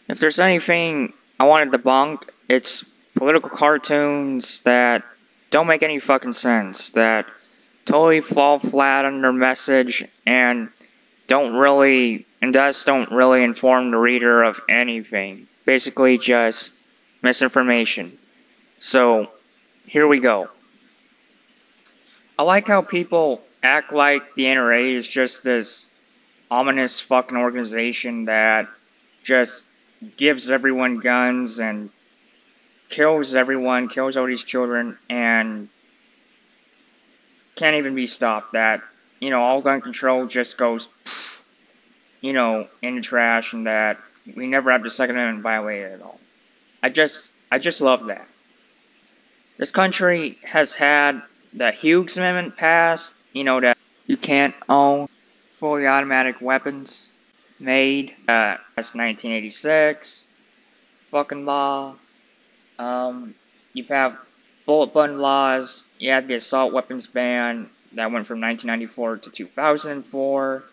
If there's anything I want to debunk, it's political cartoons that don't make any fucking sense, that totally fall flat on their message, and don't really inform the reader of anything. Basically just misinformation. So, here we go. I like how people act like the NRA is just this ominous fucking organization that just gives everyone guns and kills everyone, kills all these children, and can't even be stopped. That, all gun control just goes, in the trash, and that we never have the Second Amendment violated at all. I just love that. This country has had the Hughes Amendment passed, that you can't own fully automatic weapons made. That's 1986 fucking law. You have bullet button laws. You have the assault weapons ban that went from 1994 to 2004.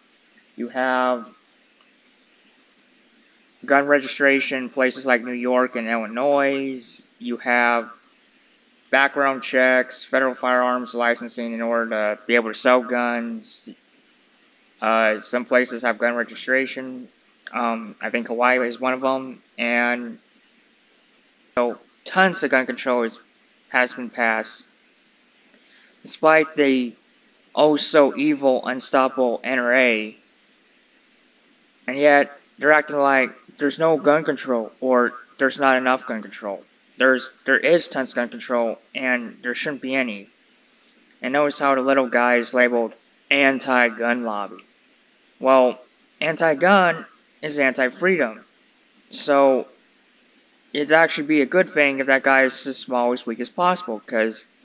You have gun registration in places like New York and Illinois. You have background checks, federal firearms licensing in order to be able to sell guns. Some places have gun registration. I think Hawaii is one of them. And so tons of gun control has been passed. Despite the oh-so-evil, unstoppable NRA. And yet, they're acting like there's no gun control, or there's not enough gun control. There is tons of gun control, and there shouldn't be any. And notice how the little guy is labeled anti-gun lobby. Well, anti-gun is anti-freedom. So, it'd actually be a good thing if that guy is as small as weak as possible, because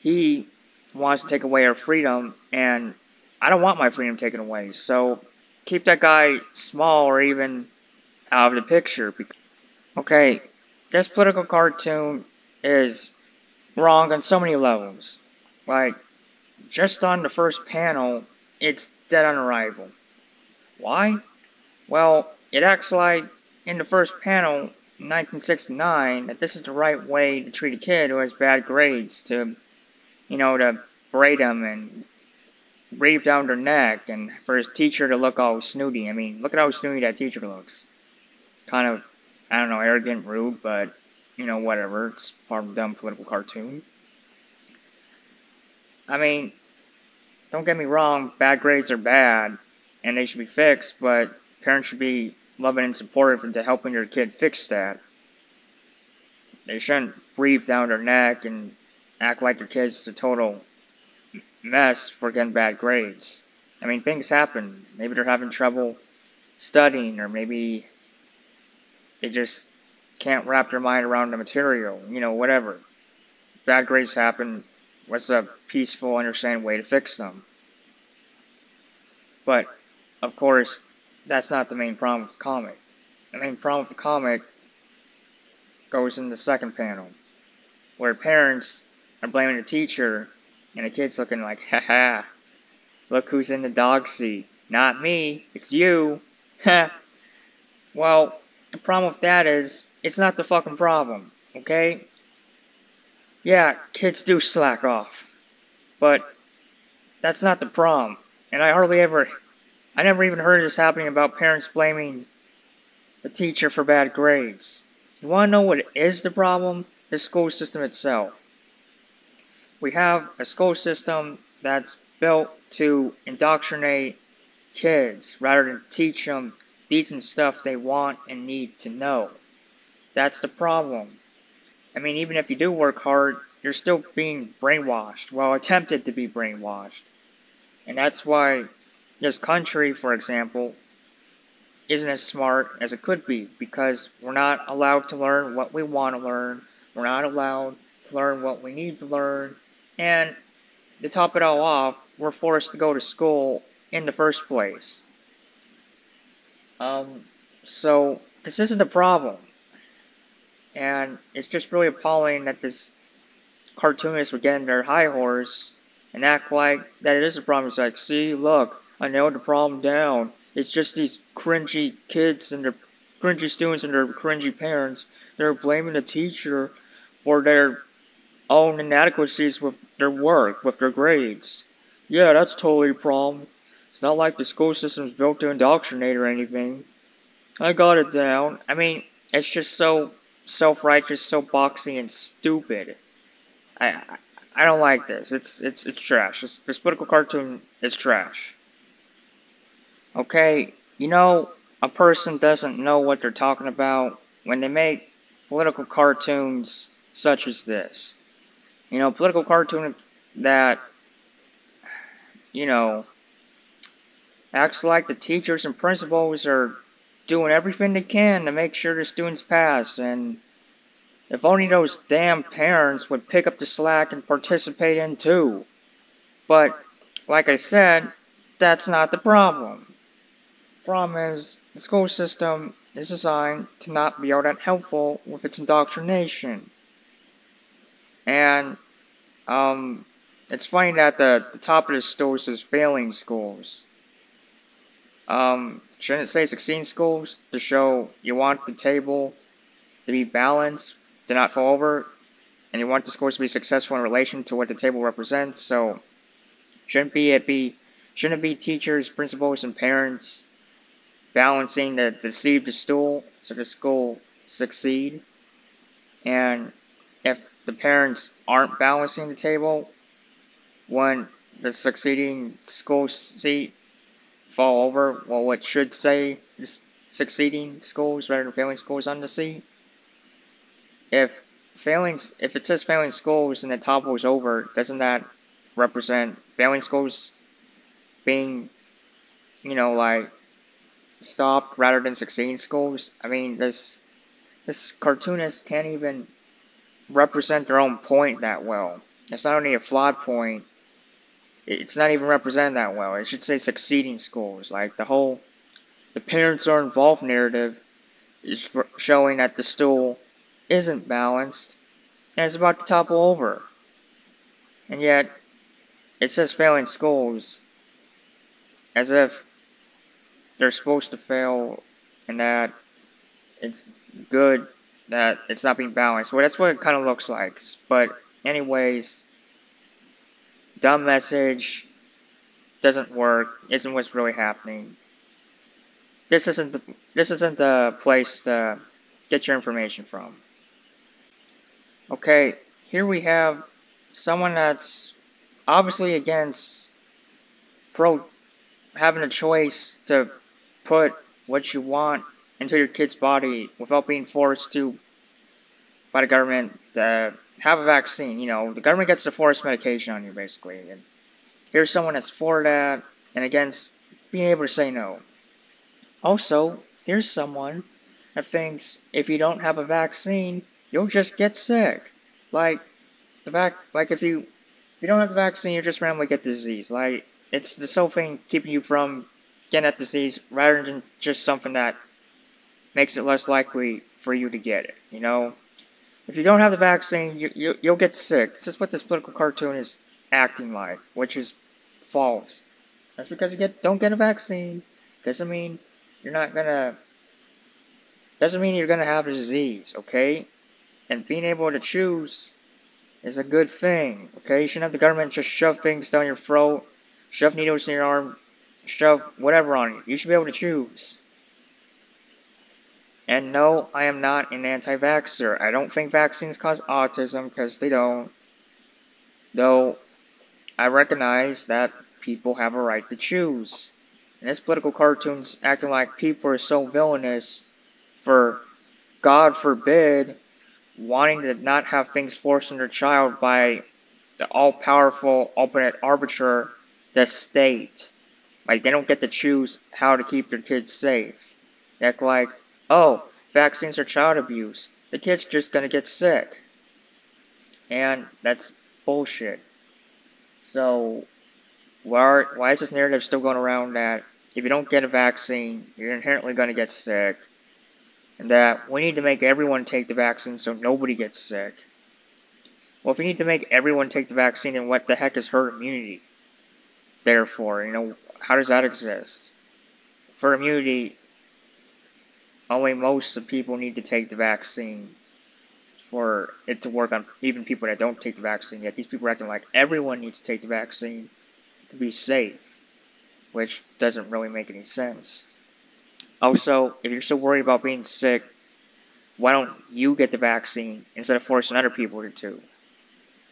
he wants to take away our freedom, and I don't want my freedom taken away. So, keep that guy small or even out of the picture. Okay, this political cartoon is wrong on so many levels. Like, just on the first panel, it's dead on arrival. Why? Well, it acts like, in the first panel, in 1969, that this is the right way to treat a kid who has bad grades, to braid them and breathe down their neck, and for his teacher to look all snooty. I mean, look at how snooty that teacher looks. Kind of, I don't know, arrogant, rude, but, whatever. It's part of a dumb political cartoon. I mean, don't get me wrong, bad grades are bad, and they should be fixed, but parents should be loving and supportive into helping your kid fix that. They shouldn't breathe down their neck and act like their kid's a total mess for getting bad grades. I mean, things happen. Maybe they're having trouble studying, or maybe they just can't wrap their mind around the material. Whatever. Bad grades happen. What's a peaceful, understanding way to fix them? But, of course, that's not the main problem with the comic. The main problem with the comic goes in the second panel, where parents are blaming the teacher, and the kid's looking like, haha, look who's in the dog seat. Not me, it's you. Ha. Well, the problem with that is, it's not the fucking problem, okay? Yeah, kids do slack off. But that's not the problem. And I never even heard this happening about parents blaming the teacher for bad grades. You want to know what is the problem? The school system itself. We have a school system that's built to indoctrinate kids rather than teach them decent stuff they want and need to know. That's the problem. I mean, even if you do work hard, you're still being brainwashed. Well, attempted to be brainwashed. And that's why this country, for example, isn't as smart as it could be, because we're not allowed to learn what we want to learn. We're not allowed to learn what we need to learn. And to top it all off, we're forced to go to school in the first place. So this isn't the problem. And it's just really appalling that this cartoonist would get in their high horse and act like that it is a problem. It's like, see, look, I nailed the problem down. It's just these cringy kids and their cringy students and their cringy parents. They're blaming the teacher for their own inadequacies with their work, with their grades. Yeah, that's totally a problem. It's not like the school system's built to indoctrinate or anything. I got it down. I mean, it's just so self-righteous, so boxy and stupid. I I don't like this. It's trash. This political cartoon is trash. Okay, you know, a person doesn't know what they're talking about when they make political cartoons such as this. You know, political cartoon that, you know, acts like the teachers and principals are doing everything they can to make sure the students pass, and if only those damn parents would pick up the slack and participate in too. But, like I said, that's not the problem. The problem is, the school system is designed to not be all that helpful with its indoctrination. And, it's funny that the top of the story says failing schools. Shouldn't it say succeeding schools to show you want the table to be balanced, to not fall over, and you want the schools to be successful in relation to what the table represents? So, shouldn't it be teachers, principals, and parents balancing the seat of the stool so the school succeed? And if the parents aren't balancing the table, when the succeeding school seat fall over, well, it should say succeeding schools rather than failing schools on the seat. If it says failing schools and the topples over, doesn't that represent failing schools being, like, stopped rather than succeeding schools? I mean, this cartoonist can't even represent their own point that well. It's not only a flawed point, it's not even represented that well. It should say succeeding schools. Like, the parents are involved narrative is showing that the stool isn't balanced and it's about to topple over. And yet, it says failing schools as if they're supposed to fail and that it's good that it's not being balanced. Well, that's what it kind of looks like. But anyways, dumb message, doesn't work, isn't what's really happening. This isn't the place to get your information from. Okay, here we have someone that's obviously against having a choice to put what you want into your kid's body without being forced to by the government to have a vaccine. The government gets to force medication on you, basically. And here's someone that's for that and against being able to say no. Also, here's someone that thinks if you don't have a vaccine, you'll just get sick. Like if you don't have the vaccine, you just randomly get the disease. Like, it's the sole thing keeping you from getting that disease rather than just something that makes it less likely for you to get it. If you don't have the vaccine, you'll get sick. This is what this political cartoon is acting like, which is false. That's because you don't get a vaccine doesn't mean you're gonna have a disease, okay? And being able to choose is a good thing, okay? You shouldn't have the government just shove things down your throat, shove needles in your arm, shove whatever on you. You should be able to choose. And no, I am not an anti-vaxxer. I don't think vaccines cause autism, because they don't. Though, I recognize that people have a right to choose. And this political cartoon's acting like people are so villainous for, God forbid, wanting to not have things forced on their child by the all-powerful, ultimate arbiter, the state. Like, they don't get to choose how to keep their kids safe. They act like, oh, vaccines are child abuse. The kid's just gonna get sick. And that's bullshit. So, why is this narrative still going around that if you don't get a vaccine, you're inherently gonna get sick? And that we need to make everyone take the vaccine so nobody gets sick. Well, if you need to make everyone take the vaccine, then what the heck is herd immunity? Therefore, how does that exist? For immunity, only most of people need to take the vaccine for it to work on even people that don't take the vaccine. Yet these people are acting like everyone needs to take the vaccine to be safe, which doesn't really make any sense. Also, if you're so worried about being sick, why don't you get the vaccine instead of forcing other people to?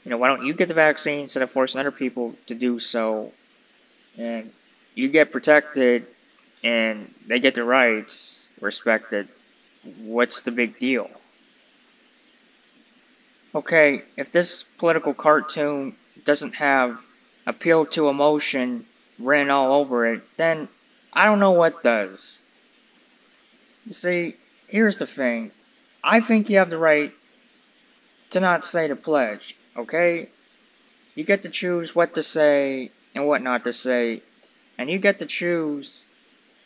Why don't you get the vaccine instead of forcing other people to do so, and you get protected, and they get their rights respected? What's the big deal? Okay, if this political cartoon doesn't have appeal to emotion written all over it, then I don't know what does. You see, here's the thing. I think you have the right to not say the pledge, okay? You get to choose what to say and what not to say, and you get to choose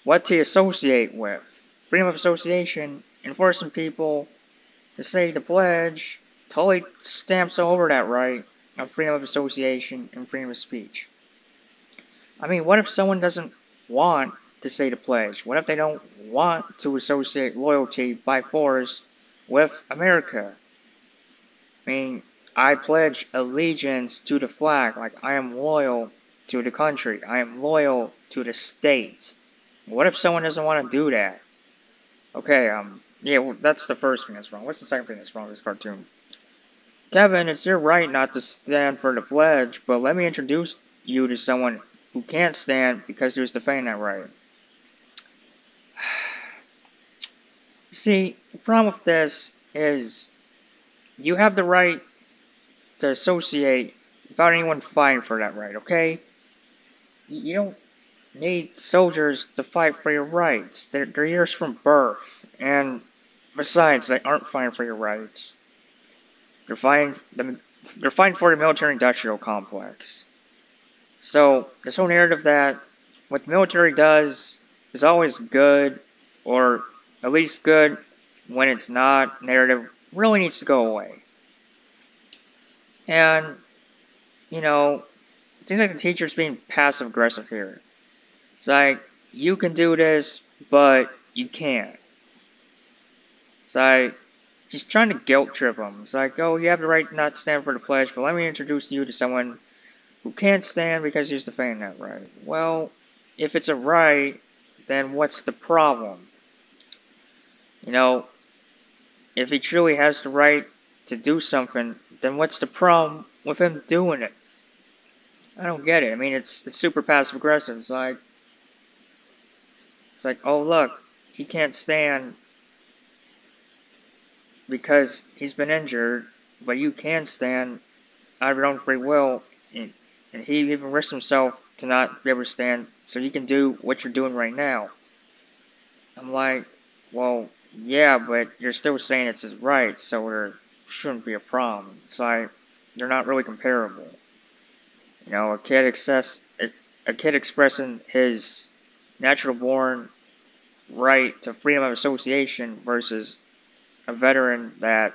what to associate with. Freedom of association, enforcing people to say the pledge, totally stamps over that right of freedom of association and freedom of speech. I mean, what if someone doesn't want to say the pledge? What if they don't want to associate loyalty by force with America? I mean, I pledge allegiance to the flag, like I am loyal to the country. I am loyal to the state. What if someone doesn't want to do that? Okay, yeah, well, that's the first thing that's wrong. What's the second thing that's wrong with this cartoon? Kevin, it's your right not to stand for the pledge, but let me introduce you to someone who can't stand because he was defending that right. See, the problem with this is you have the right to associate without anyone fighting for that right, okay? You don't need soldiers to fight for your rights. They're yours from birth, and besides, they aren't fighting for your rights. They're fighting for the military-industrial complex. So, this whole narrative that what the military does is always good, or at least good when it's not, narrative really needs to go away. And, it seems like the teacher's being passive-aggressive here. It's like, you can do this, but you can't. It's like, just trying to guilt trip them. It's like, oh, you have the right not to stand for the pledge, but let me introduce you to someone who can't stand because he's defending that right. Well, if it's a right, then what's the problem? If he truly has the right to do something, then what's the problem with him doing it? I don't get it. I mean, it's super passive-aggressive. It's like, oh, look, he can't stand because he's been injured, but you can stand out of your own free will, and he even risked himself to not be able to stand, so you can do what you're doing right now. I'm like, well, yeah, but you're still saying it's his right, so there shouldn't be a problem. It's like, they're not really comparable. A kid expressing his natural-born right to freedom of association versus a veteran that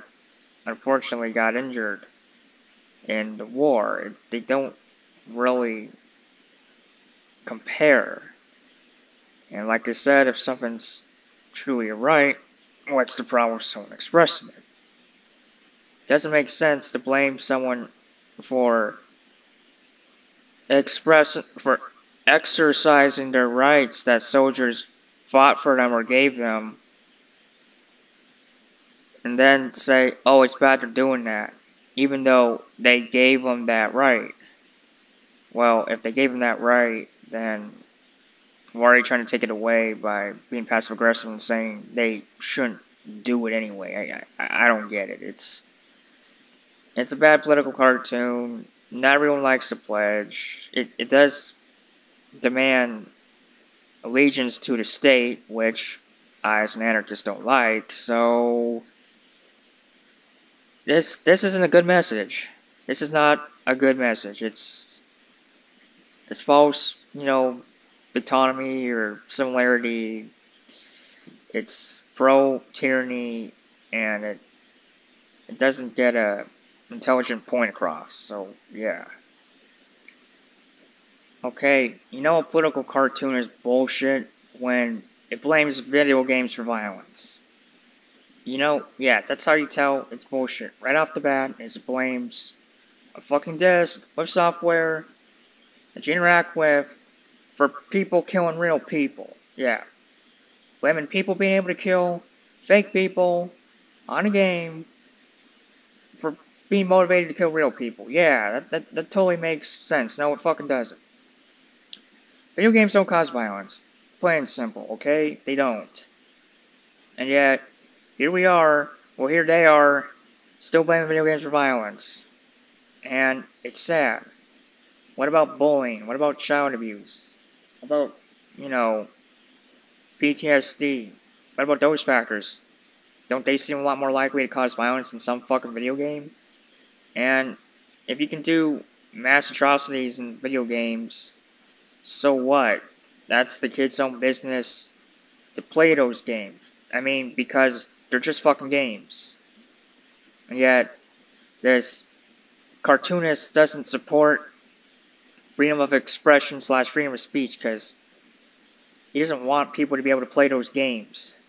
unfortunately got injured in the war. They don't really compare. And like I said, if something's truly a right, what's the problem with someone expressing it? It doesn't make sense to blame someone for exercising their rights that soldiers fought for them or gave them, and then say, oh, it's bad they're doing that, even though they gave them that right. Well, if they gave them that right, then why are you trying to take it away by being passive-aggressive and saying they shouldn't do it anyway? I don't get it. It's a bad political cartoon. Not everyone likes the pledge. It does demand allegiance to the state, which I as an anarchist don't like, so this isn't a good message. This is not a good message. It's false, autonomy or similarity. It's pro-tyranny, and it doesn't get a intelligent point across, so yeah. Okay, a political cartoon is bullshit when it blames video games for violence. You know, yeah, that's how you tell it's bullshit. Right off the bat, is it blames a fucking disk with software that you interact with for people killing real people. Yeah. Blaming people being able to kill fake people on a game for being motivated to kill real people. Yeah, that totally makes sense. No, it fucking doesn't. Video games don't cause violence. Plain and simple, okay? They don't. And yet, here we are, well, here they are, still blaming video games for violence. And it's sad. What about bullying? What about child abuse? What about, you know, PTSD? What about those factors? Don't they seem a lot more likely to cause violence in some fucking video game? And if you can do mass atrocities in video games, so what? That's the kid's own business to play those games. I mean, because they're just fucking games. And yet, this cartoonist doesn't support freedom of expression / freedom of speech because he doesn't want people to be able to play those games.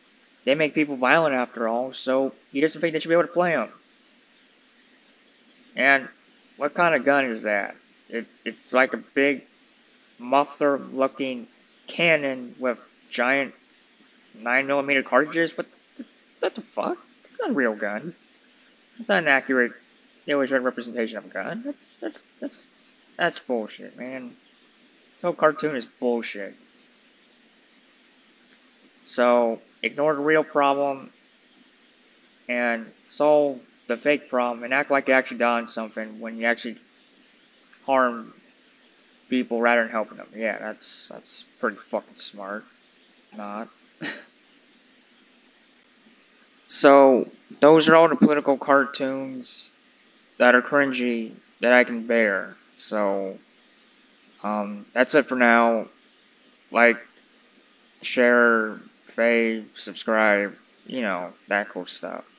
They make people violent after all, so he doesn't think they should be able to play them. And what kind of gun is that? It's like a big muffler-looking cannon with giant 9mm cartridges. What the fuck? That's not a real gun. That's not an accurate illustrated representation of a gun. That's bullshit, man. This whole cartoon is bullshit. So, ignore the real problem and solve the fake problem and act like you actually done something when you actually harm people rather than helping them. Yeah, that's pretty fucking smart. Not. So, those are all the political cartoons that are cringy that I can bear. So, that's it for now. Like, share, fave, subscribe, you know, that cool stuff.